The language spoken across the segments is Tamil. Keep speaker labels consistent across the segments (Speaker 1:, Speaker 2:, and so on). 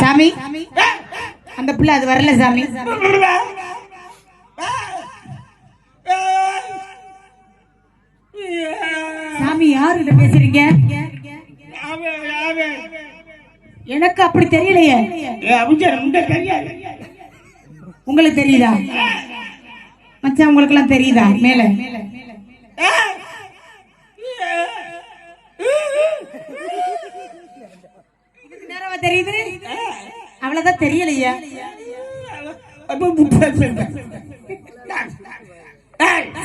Speaker 1: சாமி அந்த பிள்ளை அது வரல சாமி. சாமி யாருகிட்ட பேசுறீங்க? எனக்கு அப்படி தெரியலையே. உங்களுக்கு தெரியுதா மச்சான்? உங்களுக்கு எல்லாம் தெரியுதா? மேல நேரமா தெரியுது, அவ்வளவுதான் தெரியலையா?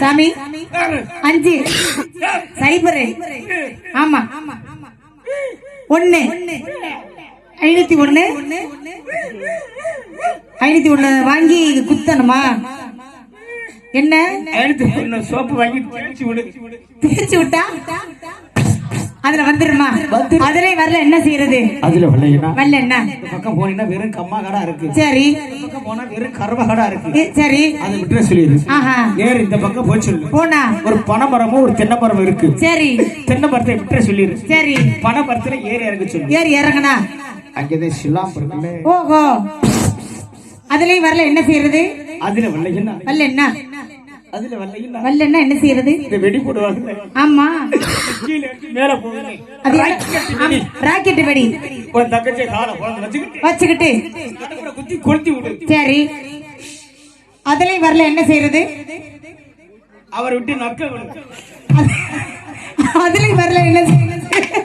Speaker 1: சாமி 5 0 ஆமா 1 501 501 வாங்கி இது குத்தணுமா என்ன? சோப்பு வாங்கி தேய்ச்சி விட்டா அதுல வந்துருமா? அதுல வரல என்ன செய்யறது? அதுல வரல என்ன பக்கம் போனீங்கன்னா வெறும் கம்மா கடா இருக்கு. சரி பக்கம் போனா வெறும் கருவ கடா இருக்கு. சரி அதை விட்டு சொல்லிடு. வேற இந்த பக்கம் போய் சொல்லு. போனா ஒரு பனை மரமும் ஒரு தென்னை மரம் இருக்கு. சரி தென்னை மரத்தை விட்டு சொல்லிடு. சரி பனை மரத்துல ஏறி இறங்க சொல்லு. ஏறி இறங்கனா அங்கதான் சிலாம் இருக்குல்ல. ஓஹோ அதுலயும் வரல என்ன செய்யறது? அதுல வரல என்ன? வரல என்ன? அதுல வரலன்னா என்ன செய்யறது? வெடி போடுவாங்க. ஆமா மேல போகுது. அது ராக்கெட் வெடி வச்சுக்கிட்டு குத்தி கொளுத்தி விடு. சரி அதுலயும் வரல என்ன செய்யறது? அவர் விட்டு நக்க அதுலயும் வரல என்ன செய்யறது?